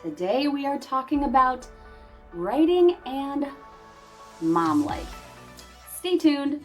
Today we are talking about writing and mom life. Stay tuned.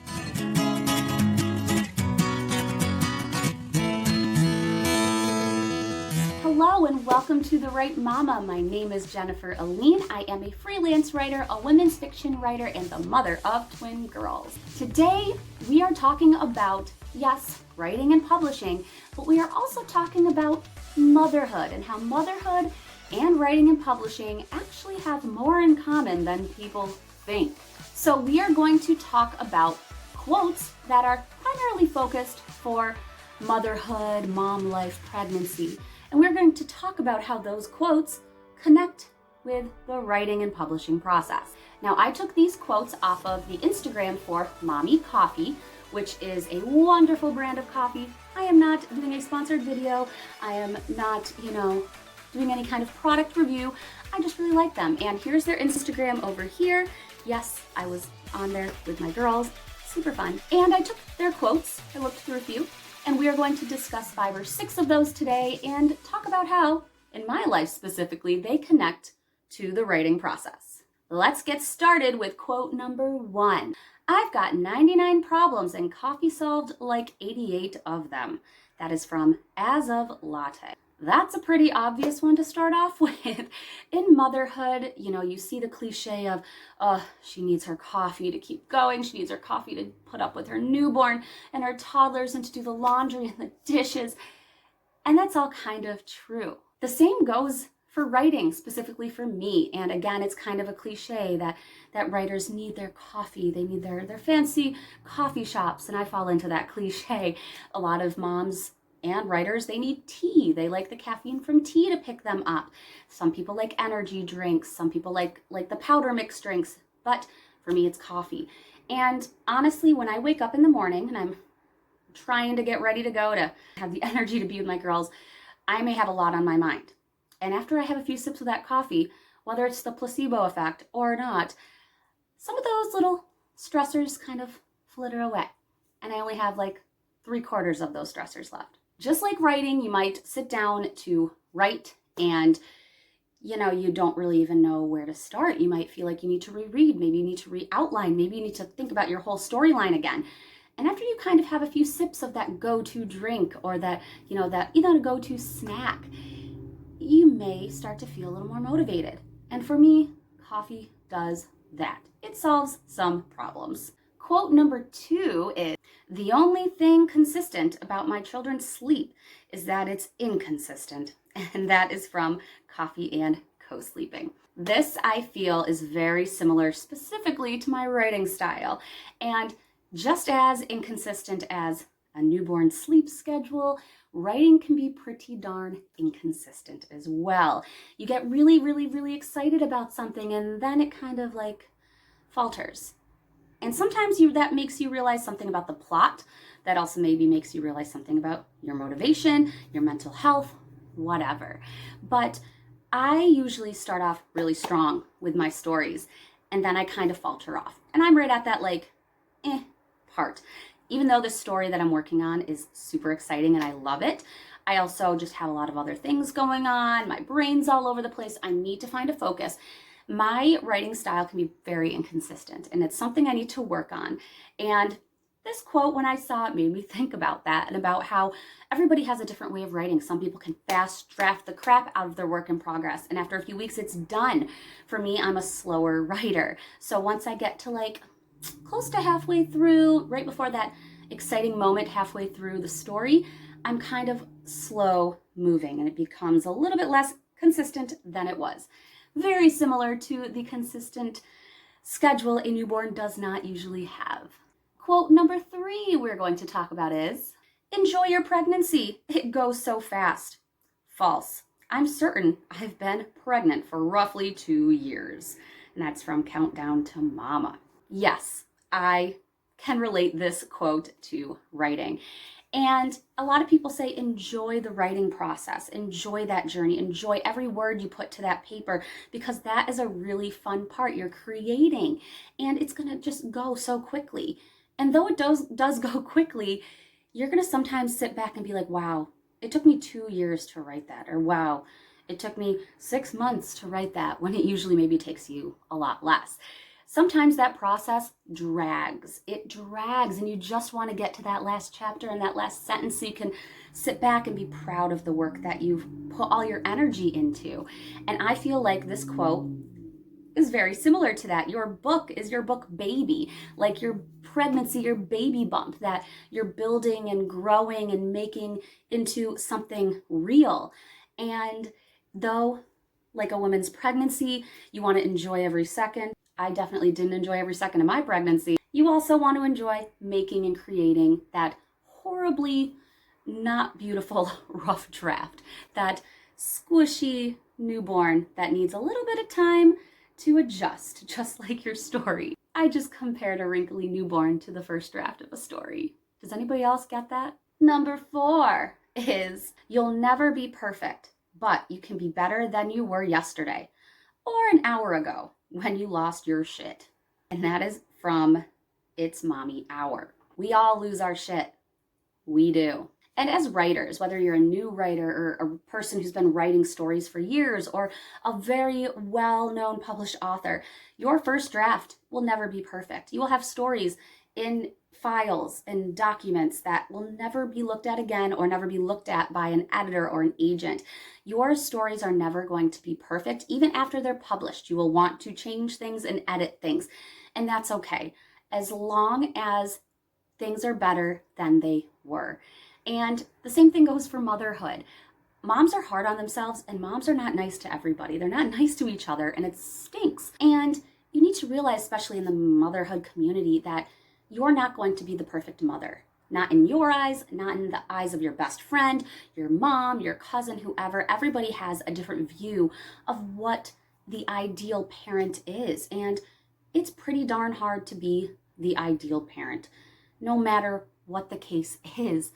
Hello and welcome to The Right Mama. My name is Jennifer Aline. I am a freelance writer, a women's fiction writer, and the mother of twin girls. Today we are talking about, yes, writing and publishing, but we are also talking about motherhood and how motherhood and writing and publishing actually have more in common than people think. So we are going to talk about quotes that are primarily focused for motherhood, mom life, pregnancy. And we're going to talk about how those quotes connect with the writing and publishing process. Now, I took these quotes off of the Instagram for Mommy Coffee, which is a wonderful brand of coffee. I am not doing a sponsored video. I am not, doing any kind of product review. I just really like them. And here's their Instagram over here. Yes, I was on there with my girls. Super fun. And I took their quotes. I looked through a few. And we are going to discuss 5 or 6 of those today and talk about how, in my life specifically, they connect to the writing process. Let's get started with quote number 1. I've got 99 problems and coffee solved like 88 of them. That is from As of Latte. That's a pretty obvious one to start off with. In motherhood, you see the cliche of, she needs her coffee to keep going. She needs her coffee to put up with her newborn and her toddlers and to do the laundry and the dishes. And that's all kind of true. The same goes for writing, specifically for me. And again, it's kind of a cliche that writers need their coffee. They need their fancy coffee shops. And I fall into that cliche. A lot of moms and writers, they need tea. They like the caffeine from tea to pick them up. Some people like energy drinks. Some people like the powder mix drinks. But for me, it's coffee. And honestly, when I wake up in the morning and I'm trying to get ready to go to have the energy to be with my girls, I may have a lot on my mind. And after I have a few sips of that coffee, whether it's the placebo effect or not, some of those little stressors kind of flitter away. And I only have like 3/4 of those stressors left. Just like writing, you might sit down to write and, you don't really even know where to start. You might feel like you need to reread. Maybe you need to re-outline. Maybe you need to think about your whole storyline again. And after you kind of have a few sips of that go-to drink or that a go-to snack, you may start to feel a little more motivated. And for me, coffee does that. It solves some problems. Quote number 2 is, the only thing consistent about my children's sleep is that it's inconsistent. And that is from Coffee and Co-Sleeping. This, I feel, is very similar specifically to my writing style. And just as inconsistent as a newborn sleep schedule, writing can be pretty darn inconsistent as well. You get really, really, really excited about something and then it kind of falters. And sometimes that makes you realize something about the plot. That also maybe makes you realize something about your motivation, your mental health, whatever. But I usually start off really strong with my stories and then I kind of falter off. And I'm right at that part. Even though the story that I'm working on is super exciting and I love it, I also just have a lot of other things going on. My brain's all over the place. I need to find a focus. My writing style can be very inconsistent and it's something I need to work on. And this quote, when I saw it, made me think about that and about how everybody has a different way of writing. Some people can fast draft the crap out of their work in progress. And after a few weeks, it's done. For me, I'm a slower writer. So once I get to close to halfway through, right before that exciting moment halfway through the story, I'm kind of slow moving and it becomes a little bit less consistent than it was. Very similar to the consistent schedule a newborn does not usually have. Quote number 3 we're going to talk about is, enjoy your pregnancy. It goes so fast. False. I'm certain I've been pregnant for roughly 2 years. And that's from Countdown to Mama. Yes, I can relate this quote to writing. And a lot of people say enjoy the writing process, enjoy that journey, enjoy every word you put to that paper, because that is a really fun part. You're creating and it's going to just go so quickly. And though it does go quickly, you're going to sometimes sit back and be like, wow, it took me 2 years to write that. Or wow, It took me 6 months to write that when it usually maybe takes you a lot less. Sometimes that process drags. It drags, and you just want to get to that last chapter and that last sentence so you can sit back and be proud of the work that you've put all your energy into. And I feel like this quote is very similar to that. Your book is your book baby, like your pregnancy, your baby bump that you're building and growing and making into something real. And though, like a woman's pregnancy, you want to enjoy every second. I definitely didn't enjoy every second of my pregnancy. You also want to enjoy making and creating that horribly not beautiful rough draft, that squishy newborn that needs a little bit of time to adjust, just like your story. I just compared a wrinkly newborn to the first draft of a story. Does anybody else get that? Number 4 is you'll never be perfect, but you can be better than you were yesterday or an hour ago when you lost your shit. And that is from It's Mommy Hour. We all lose our shit. We do. And as writers, whether you're a new writer or a person who's been writing stories for years or a very well-known published author, your first draft will never be perfect. You will have stories in files and documents that will never be looked at again or never be looked at by an editor or an agent. Your stories are never going to be perfect. Even after they're published, you will want to change things and edit things. And that's okay, as long as things are better than they were. And the same thing goes for motherhood. Moms are hard on themselves, and moms are not nice to everybody. They're not nice to each other, and it stinks. And you need to realize, especially in the motherhood community, that you're not going to be the perfect mother. Not in your eyes, not in the eyes of your best friend, your mom, your cousin, whoever. Everybody has a different view of what the ideal parent is. And it's pretty darn hard to be the ideal parent, no matter what the case is.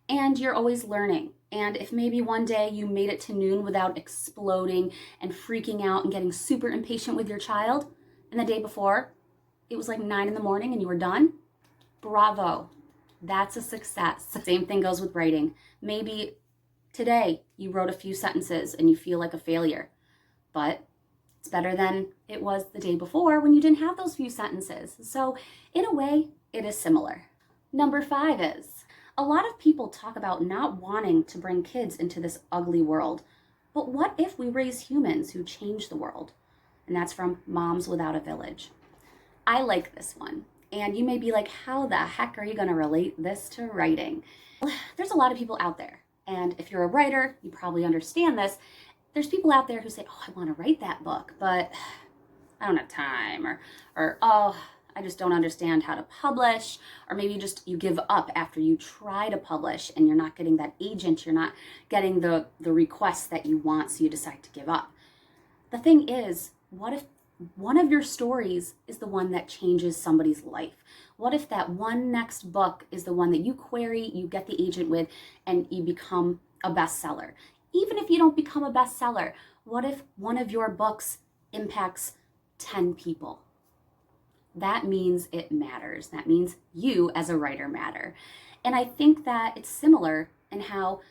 And you're always learning. And if maybe one day you made it to noon without exploding and freaking out and getting super impatient with your child, and the day before it was like 9 in the morning and you were done, bravo. That's a success. Same thing goes with writing. Maybe today you wrote a few sentences and you feel like a failure, but it's better than it was the day before when you didn't have those few sentences. So in a way, it is similar. Number 5 is, a lot of people talk about not wanting to bring kids into this ugly world, but what if we raise humans who change the world? And that's from Moms Without a Village. I like this one. And you may be like, how the heck are you going to relate this to writing? There's a lot of people out there. And if you're a writer, you probably understand this. There's people out there who say, oh, I want to write that book, but I don't have time. Or oh, I just don't understand how to publish. Or maybe you give up after you try to publish and you're not getting that agent. You're not getting the requests that you want, so you decide to give up. The thing is, what if one of your stories is the one that changes somebody's life? What if that one next book is the one that you query, you get the agent with, and you become a bestseller? Even if you don't become a bestseller, what if one of your books impacts 10 people? That means it matters. That means you as a writer matter. And I think that it's similar in how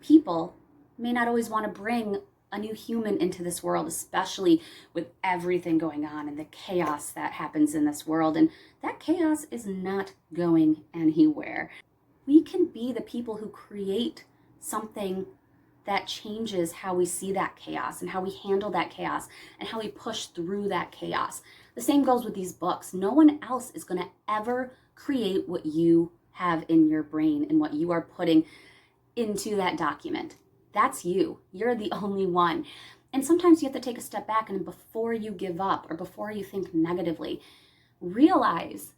people may not always want to bring a new human into this world, especially with everything going on and the chaos that happens in this world. And that chaos is not going anywhere. We can be the people who create something that changes how we see that chaos and how we handle that chaos and how we push through that chaos. The same goes with these books. No one else is going to ever create what you have in your brain and what you are putting into that document. That's you. You're the only one. And sometimes you have to take a step back, and before you give up or before you think negatively, realize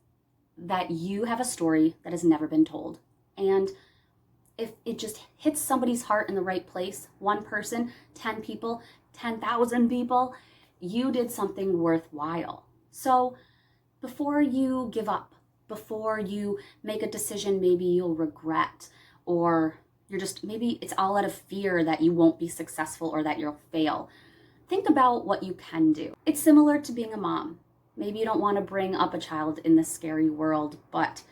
that you have a story that has never been told. And if it just hits somebody's heart in the right place, one person, 10 people, 10,000 people, you did something worthwhile. So before you give up, before you make a decision maybe you'll regret, or maybe it's all out of fear that you won't be successful or that you'll fail, think about what you can do. It's similar to being a mom. Maybe you don't want to bring up a child in this scary world, but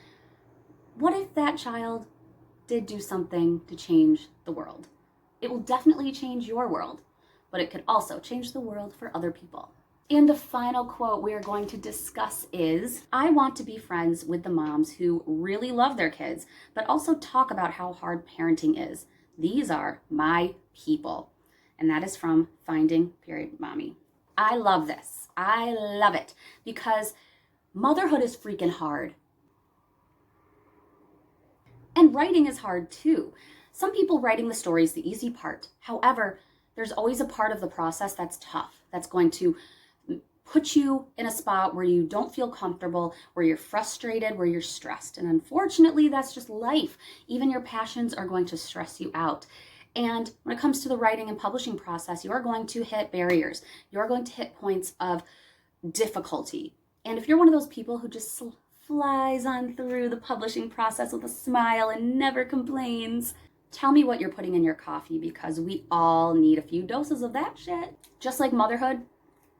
what if that child did do something to change the world? It will definitely change your world. but it could also change the world for other people. And the final quote we are going to discuss is, I want to be friends with the moms who really love their kids, but also talk about how hard parenting is. These are my people. And that is from Finding Period Mommy. I love this. I love it because motherhood is freaking hard. And writing is hard too. Some people writing the story is the easy part. However, there's always a part of the process that's tough, that's going to put you in a spot where you don't feel comfortable, where you're frustrated, where you're stressed. And unfortunately, that's just life. Even your passions are going to stress you out. And when it comes to the writing and publishing process, you are going to hit barriers. You're going to hit points of difficulty. And if you're one of those people who just flies on through the publishing process with a smile and never complains, tell me what you're putting in your coffee, because we all need a few doses of that shit. Just like motherhood,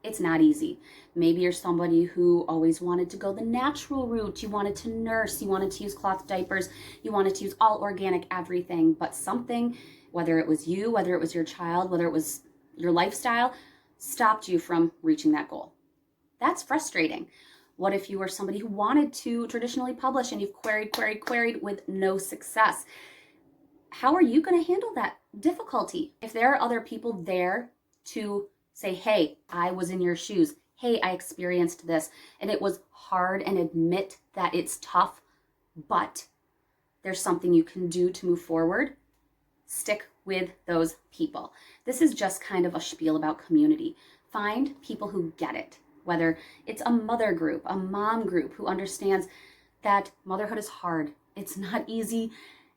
it's not easy. Maybe you're somebody who always wanted to go the natural route. You wanted to nurse, you wanted to use cloth diapers, you wanted to use all organic everything, but something, whether it was you, whether it was your child, whether it was your lifestyle, stopped you from reaching that goal. That's frustrating. What if you were somebody who wanted to traditionally publish and you've queried with no success? How are you going to handle that difficulty? If there are other people there to say, hey, I was in your shoes. Hey, I experienced this and it was hard, and admit that it's tough, but there's something you can do to move forward. Stick with those people. This is just kind of a spiel about community. Find people who get it, whether it's a mother group, a mom group who understands that motherhood is hard. It's not easy.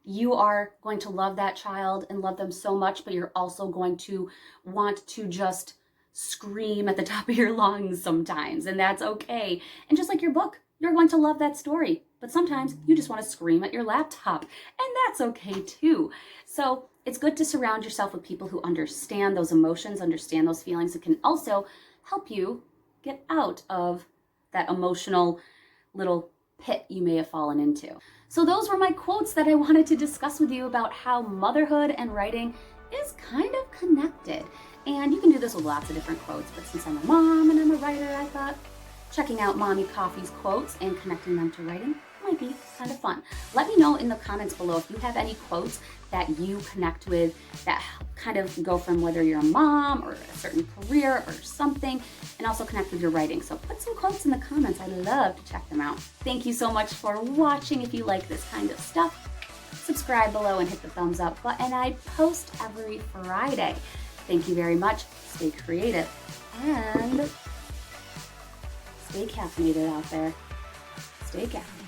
You are going to love that child and love them so much, but you're also going to want to just scream at the top of your lungs sometimes, and that's okay. And just like your book, you're going to love that story, but sometimes you just want to scream at your laptop, and that's okay too. So it's good to surround yourself with people who understand those emotions, understand those feelings, and can also help you get out of that emotional little pit you may have fallen into. So those were my quotes that I wanted to discuss with you about how motherhood and writing is kind of connected. And you can do this with lots of different quotes, but since I'm a mom and I'm a writer, I thought checking out Mommy Coffee's quotes and connecting them to writing might be kind of fun. Let me know in the comments below if you have any quotes that you connect with that kind of go from whether you're a mom or a certain career or something, and also connect with your writing. So put some quotes in the comments. I love to check them out. Thank you so much for watching. If you like this kind of stuff, subscribe below and hit the thumbs up button. I post every Friday. Thank you very much. Stay creative and stay caffeinated out there. Stay caffeinated.